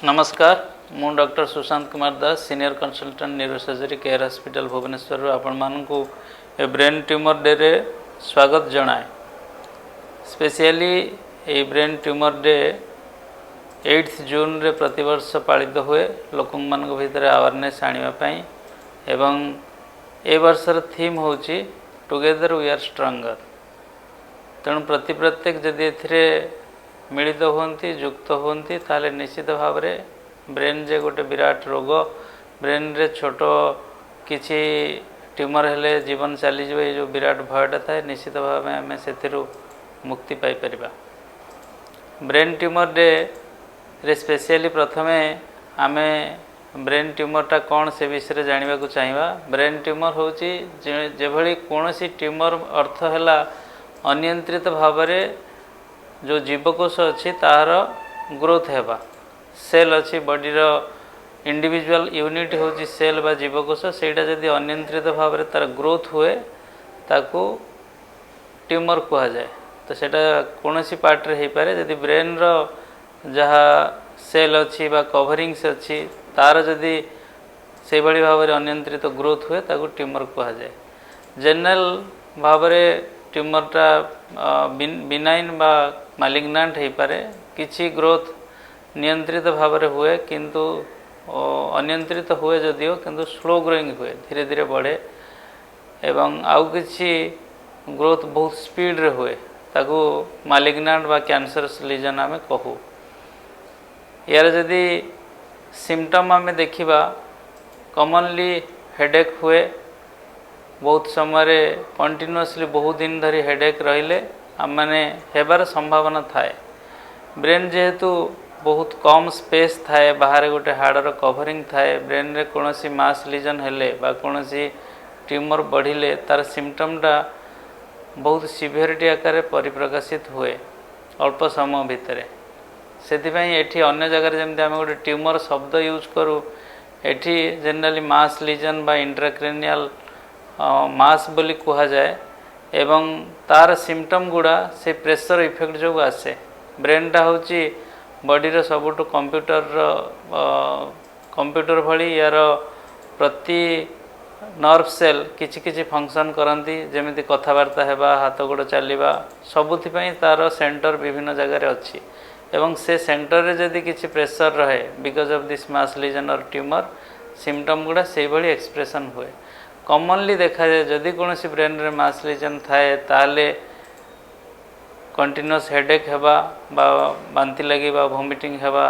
नमस्कार मु doctor Sushant Kumar Das senior consultant neurosurgery care hospital Bhubaneswar आपण मानकु ए ब्रेन ट्यूमर डे रे स्वागत जनाए। स्पेशली ए ब्रेन ट्यूमर डे 8 जून रे प्रतिवर्ष पालित हुए लोक मान भितर अवेयरनेस आने एवं ए वर्षर थीम होची टुगेदर वी आर स्ट्रंगर। तेणु प्रत्येक जदि एथिरे मिलित होती युक्त होती ताले निश्चित भाव में ब्रेन जे गोटे विराट रोग ब्रेन रे छोट किछि ट्यूमर हेले जीवन चली ये जो विराट भयटा थाए निश्चित भाव में आम से मुक्ति पाई परिबा। ब्रेन ट्यूमर डे रे स्पेशली प्रथमे आमे ब्रेन ट्यूमरटा कौन से विषय जानिबा को चाहिबा। ब्रेन ट्यूमर होची जेभली कोनोसी ट्यूमर अर्थ हैला अनियंत्रित भाव में जो जीवकोश अच्छी तार ग्रोथ हेबा। सेल अच्छी बॉडीर इंडिविजुअल यूनिट होची सेल बा जीवकोश सेटा जदि अनियंत्रित भाव में तार ग्रोथ हुए ताकू ट्यूमर कहा जाए। तो सेटा कोनोसी पार्ट रे हेई पारे जदि ब्रेन रो जहा सेल अच्छी बा कवरिंग्स अच्छी तार जदि से भली भाव में अनियंत्रित ग्रोथ हुए ताकू ट्यूमर कहा जाए। जनरल भाव में ट्यूमरटा बिनाइन बा मालिग्नांट हो पारे किछि ग्रोथ नियंत्रित भाव में हुए किंतु अनियंत्रित हुए जदिओ किंतु स्लो ग्रोइंग हुए धीरे धीरे बढ़े एवं आउ किछि ग्रोथ बहुत स्पीड रे हुए ताकू मालिग्नांट बा कैंसरस लीजन आमे कहू। यार जदि सिम्पटम आमे देखिबा कॉमनली हेडेक हुए बहुत समय कंटिन्यूअसली बहुत दिन धरी हेडेक रहिले आमने हेबार संभावना थाए। ब्रेन जेहेतु बहुत कम स्पेस थाए बाहर गोटे हाड़र कवरिंग थाए ब्रेन रे कोनोसी मास लीजन हेले बा कोनोसी ट्यूमर बढ़िले तार सिम्पटमटा बहुत सिवियरिटी आकार परिप्रकाशित हुए अल्प समय भितर। सेथिपई एठी अन्य जगह जमती आम गोटे ट्यूमर शब्द यूज करूँ एठी जनरली मास लीजन बा इंट्राक्रेनियल मास बोली कहा जाए एवं तार सिम्पटम गुड़ा से प्रेशर इफेक्ट जो आसे। ब्रेनटा होची बॉडीर सबुठ कंप्यूटर भली यार प्रति नर्व सेल किछि किछि फंक्शन करती जमिति कथबार्ता हेबा हाथ गोड़ चलवा सबुथिपई तार सेंटर विभिन्न जगह अच्छी एवं से सेंटर रे जदि किछि प्रेशर रहे because of this mass lesion और ट्यूमर सिम्पटम गुड़ा से भली एक्सप्रेशन हुए। कॉमनली देखा जाए जदि कौन सी ब्रेन रे मास लीजन थाए ताले कंटिन्यूअस हेडेक हेबा बा बांती लगे बा वोमिटिंग हेबा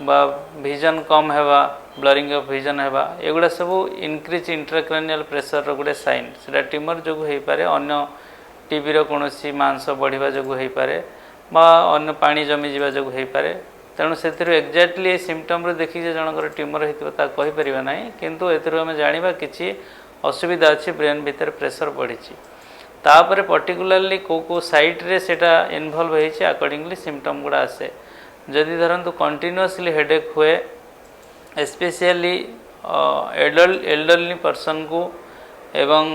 बा विजन कम हेबा ब्लरिंग ऑफ विजन हेबा एगुड़ा सब इनक्रीज इंट्राक्रेनियल प्रेशर रो गुडे साइन सेटा ट्यूमर जो हो पारे अन्य टीबी रो कोनोसी मांस बढ़िबा जो हो पारे बा अन्य पानी जमी जीवा जो हो पारे। तेणु से एक्जाक्टली सिम्पटम रे देखि जे जनकर ट्यूमर हेतिबा ता कहि परिबा नाही किंतु एथिरो हम जानिबा किछि असुविधा अच्छी ब्रेन भीतर प्रेशर बढ़ी तापर पर्टिकुलरली को साइट रे सेटा इन्वॉल्व होइछि अकॉर्डिंगली सिम्पटम गुड़ा आसे। जदि धरंतु कंटिन्यूअसली हेडेक हुए स्पेशली एल्डरली पर्सन को एवं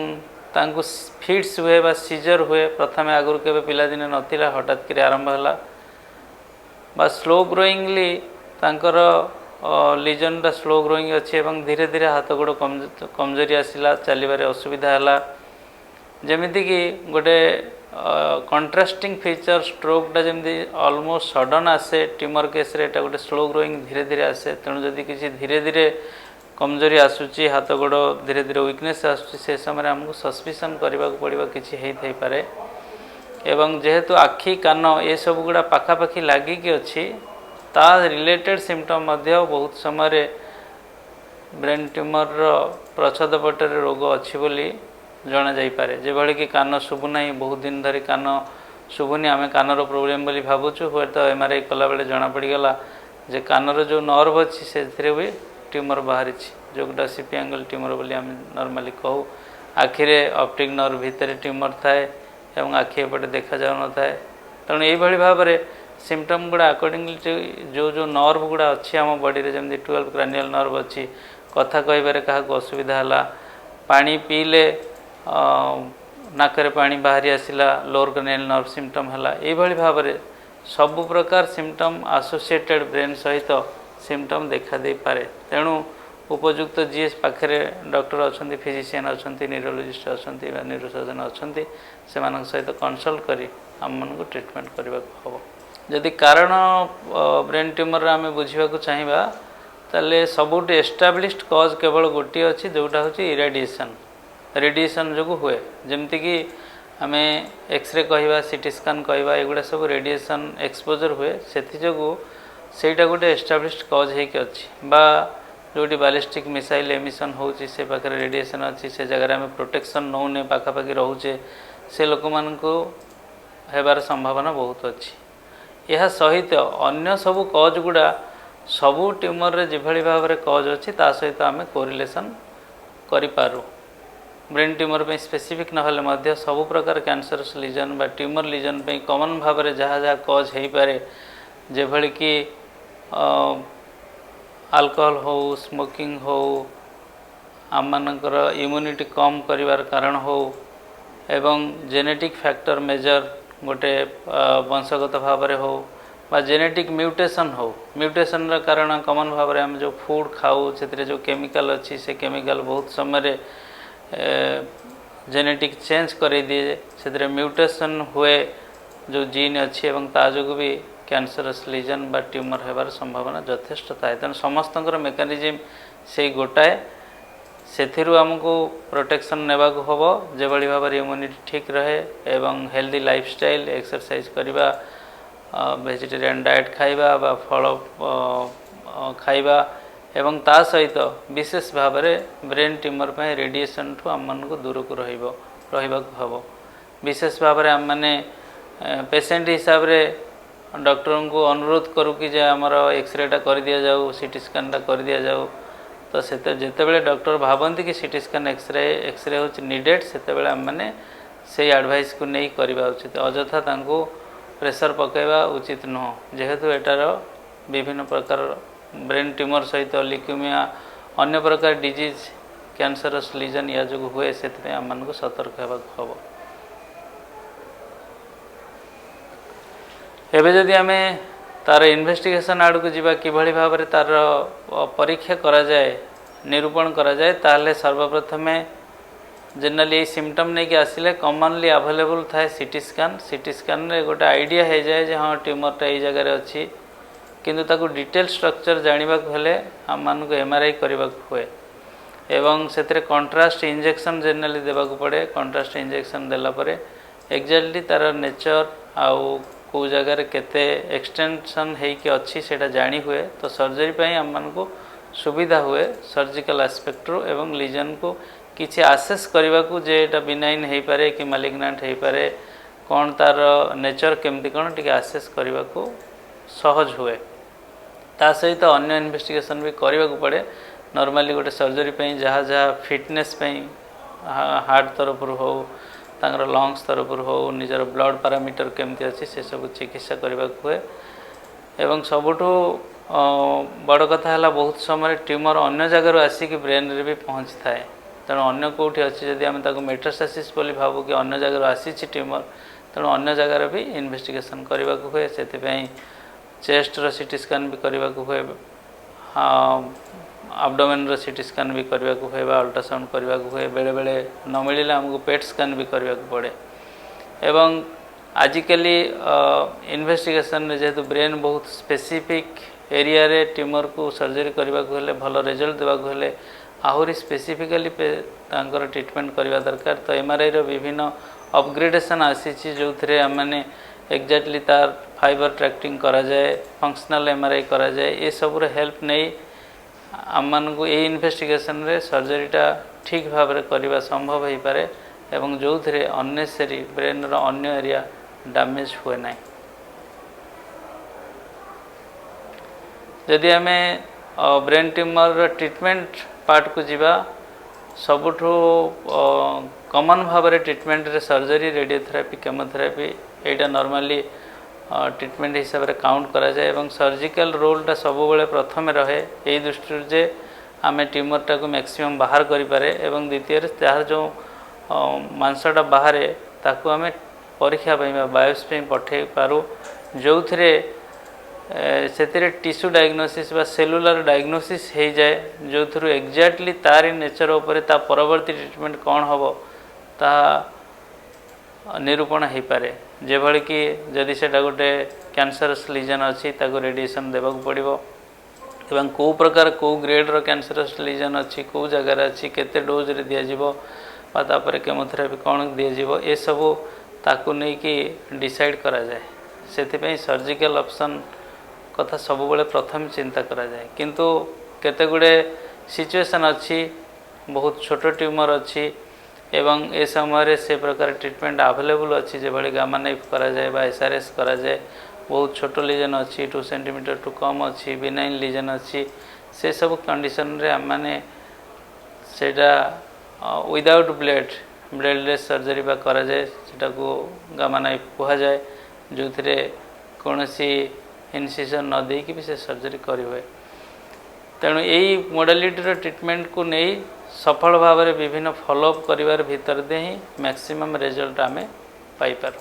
तांको फिट्स हुए बा सीजर हुए प्रथमे आगुर केबे पिला दिने नथिला हठात करे आरंभ होला बा स्लो ग्रोइंगली तांकर लीजनटा स्लो ग्रोइंग अच्छी एवं धीरे धीरे हाथ गोड़ कमजोरी आसला चलबारे असुविधा है जमीती कि गोटे कंट्रास्टिंग फीचर स्ट्रोकटा जमी ऑलमोस्ट सडन आसे ट्यूमर केस रे एटा गोटे स्लो ग्रोइंग धीरे धीरे आसे। तेणु जदि किसी धीरे धीरे कमजोरी आसूची हाथ गोड़ धीरे धीरे वीकनेस आसूची से समय आमको सस्पिशन करने पड़ो किसी हो पारे एवं जेहेतु आखि कान ये सब गुड़ा पाखापाखि लगिकी अच्छी ता रिलेटेड सिम्पटम बहुत समय ब्रेन ट्यूमर प्रच्छद पटर रोग अच्छी बोली जना जाई पारे। जे भली कि कान शुभुना बहुत दिन धरी कान शुभुनी आम कानर प्रोब्लेम बोली भावुँ हुए तो एमआरआई कला बेले जना पड़गला जे कानर जो नर्व अच्छी से भी ट्यूमर बाहरी जोटा सीपी एंगल ट्यूमर बोली आम नॉर्मली कहू। आखिरे ऑप्टिक नर्व भितर ट्यूमर थाए एवं आखि एपटे देखा जाऊ न थाए। तेणु ये भाव में सिम्पटम गुड़ा अकॉर्डिंगली जो जो नर्व गुड़ा अच्छी आम बॉडी रे जमी 12 क्रानियल नर्व अच्छी कथा कहबारे क्या असुविधा है पानी पीले नाकरे पानी बाहरी आसला लोअर क्रानियल नर्व सिम्पटम है ये भाव में सब प्रकार सिम्पटम एसोसिएटेड ब्रेन सहित सिम्पटम देखा दे पारे। तेणु उपयुक्त जी पाखे डॉक्टर अच्छा, फिजिशियन अच्छा, न्यूरोलॉजिस्ट अच्छा, न्यूरोसर्जन अच्छा, से सहित कनसल्ट करी आम को ट्रीटमेंट करने को हम। जदि कारण ब्रेन ट्यूमर आम बुझा चाहिए ताले सबुठ एस्टाब्लिश्ड कज केवल गोटे अच्छी जोटा हूँ इरेडिएशन। रेडिएशन जो हुए जमती कि आम एक्सरे कहवा, सीटी स्कान कहवा, एगुड़ा सब रेडिएशन एक्सपोजर हुए से सेटा गोटे एस्टाब्लिश्ड कज होगी अच्छी बा जोटी बालिस्टिक मिसाइल एमिशन होची से पाखे रेडिएशन अच्छी से जगह आम प्रोटेक्शन नौने पाखापाखि रोचे से लोक मानू हेबार संभावना बहुत अच्छी। यह सहित अन्य सबू कज गुड़ा सबू ट्यूमर रे जिभली भाव में कज अच्छी ता सहित आम कोरिलेसन करिपारू। ब्रेन ट्यूमर पे स्पेसिफिक नहले मध्य सबु प्रकार कैंसरस लीजन बा ट्यूमर लीजन पे कॉमन भाव में जहाँ जहाँ कज हो पारे जेभली कि अल्कोहल हो, स्मोकिंग हो, आम मानकर इम्यूनिटी कम करिवार कारण हो, एवं जेनेटिक फैक्टर मेजर गोटे वंशगत भाव में हो बा जेनेटिक म्यूटेशन हो। म्यूटेशन कारण कॉमन भाव में आम जो फूड खाऊ से जो केमिकल अच्छी से केमिकल बहुत समय जेनेटिक चेंज कर दिए से म्यूटेशन हुए जो जीन अच्छी एवं ता जो भी कैंसरस लीजन बा ट्यूमर होबार संभावना यथेष्ट थाए। तेणु समस्त मेकानिजम से गोटाए से आमको प्रोटेक्शन नेबा को हम जो भाव में इम्यूनिटी ठीक रहे एवं हेल्दी लाइफस्टाइल एक्सरसाइज करवा, वेजिटेरियन डाइट खाइबा बा फल खाइबा एवं ता सहित विशेष भाव में ब्रेन ट्यूमर पे रेडिएशन ठू आम मन को दूर को रहा हम। विशेष भाव में आम मैंने पेसेंट हिसाब रे डॉक्टर को अनुरोध करूँ कि जे आमर एक्सरेटा कर दि जाऊ, सीटी स्कानटा कर दि जाऊ। तो से जिते डॉक्टर भावती कि सीटी स्कान एक्सरे हो नीडेड से आम मैंने से एडवाइस को नहीं करवा उचित। अଯଥା तांको प्रेशर पकेवा उचित नुह जेहेतु एटार विभिन्न प्रकार ब्रेन ट्यूमर सहित ल्यूकेमिया अन्य प्रकार डिजीज कैंसरस लीजन या जो हुए से आम को सतर्क होगा हम। एबे जदि आम तार इन्वेस्टिगेशन आड़ को जीवा कि भाव में तार परीक्षा करा जाए, निरूपण करा जाए ताहले सर्वप्रथमे जनरली सिम्पटम नहीं कि आसिले कॉमनली अवेलेबल थाए सीटी स्कान। सीटी स्कान रे गोटे आइडिया हो जाए जे हाँ ट्यूमरटा यही जगह अच्छी, किंतु ताको डिटेल स्ट्रक्चर जानिबा को हेले आम मान को एमआरआई करबा हुए एवं से कंट्रास्ट इंजेक्शन जनरली देवा को पड़े। कंट्रास्ट इंजेक्शन देला परे एक्जाक्टली तार नेचर आउ को जगार केते एक्सटेंशन होइके अच्छी सेटा जानी हुए तो सर्जरी पे आम मान को सुविधा हुए सर्जिकल एस्पेक्ट्रु एवं लीजन को किसी आसेस करने को जे एटा बिनाइन हो पारे कि मालिग्नांट हो पारे कौन तार नेचर केमती कौन टी आसेस करने को सहज हुए। ता सहित अन्य इन्वेस्टिगेशन भी करने को पड़े। नॉर्मली गोटे सर्जरी पे जहाँ जहाँ फिटनेस पे हार्ट तरफ हो तांगर लंग्स तरफ हो निजर ब्लड पैरामीटर केमती अच्छी से सब चिकित्सा करने को हुए। एवं सबुठु बड़ कथा है बहुत समय ट्यूमर अन्य जगार आसिक ब्रेन रे भी पहुँची थाए। तेणु अन्य कौटी अच्छी जदि आम मेटास्टासिस बोली भावु कि अन्य जगार आसी ट्यूमर तेणु अन्य जगार भी इन्वेस्टिगेशन करने को हुए। से चेस्ट रो सीटी स्कान भी करने को हुए, एब्डोमेन रो सीटी स्कान भी करने को हुए, अल्ट्रासाउंड करने को हुए। बेले बेले न मिले आमको पेट स्कान भी करने को पड़े। एवं आजिकली इन्वेस्टिगेशन जेहेतु ब्रेन बहुत स्पेसिफिक एरिया रे ट्यूमर को सर्जरी करने को हेले भल रिजल्ट देवा को हेले आहरी स्पेसिफिकली तांकर ट्रीटमेंट करवा दरकार। तो एमआरआई रो विभिन्न अपग्रेडेशन आसी जो थे मैंने एक्जाक्टली तार फाइबर ट्रैक्टिंग करा जाए, फंक्शनल एमआरआई करा जाए, ये सब हेल्प नहीं आम मान को ये इन्वेस्टिगेशन रे सर्जरीटा ठीक भाव में करवा संभव हो पारे एवं जो थे अननेसेसरी ब्रेन रो अन्य एरिया डैमेज हुए ना। जदि आम ब्रेन ट्यूमर ट्रीटमेंट पार्ट को जीवा सबुठु कॉमन भाव में ट्रीटमेंट रे सर्जरी, रेडियोथेरापी, केमोथेरापी एटा नॉर्मली ट्रीटमेंट हिसाब से काउंट करा जाए एवं सर्जिकल रोलटा सब बेले प्रथम रहे यही दृष्टि जे आम ट्यूमरटा को मैक्सिमम बाहर करें एवं द्वितीय जहाँ जो मांसटा बाहर ताकू आम परीक्षा बायोप्सी पठे पारू जो थे से टिश्यू डायग्नोसिस बा सेलुलर डायग्नोसिस हो जाए जो थ्रू एक्जाक्टली तारी नेचर उपर ता परवर्ती ट्रीटमेंट कौन हम ता निरूपण हो पारे जेभली कि जदि से गोटे कैंसरस लीजन अच्छी ताको रेडिएशन देवा पड़ो एवं कौ प्रकार कौ ग्रेड्र कैंसरस लीजन अच्छी कौ जगार अच्छी केते डोज रे दिया जिवो बा तापर केमोथेरापी कौन दिया जिवो ए सबू ताकू नहीं कि डिसाइड करा जाए से सर्जिकल ऑप्शन कथा सब बेले प्रथम चिंता करा जाए किंतु केते गुड़े सिचुएशन अच्छी बहुत छोट ट्यूमर अच्छी एवं ए समय से प्रकार ट्रीटमेंट अवेलेबल अच्छी जो भाई गामा नाइफ करा जाए बा एसआरएस करा जाए बहुत छोट लीजन अच्छी 2 सेंटीमीटर टू कम अच्छी बिनाइन लीजन अच्छी से सब कंडीशन रे माने सेटा विदाउट ब्लेडलेस सर्जरी बा करा जाए सेटा को गामा नाइफ कहा जाए जो थे कौन सी इनसिजन न दे कि भी से सर्जरी करें तेणु यही मोडालिटीर ट्रीटमेंट को नहीं सफल भाव में विभिन्न फॉलोअप करिवार भितर दे ही मैक्सिमम रिजल्ट आमे पाई पार।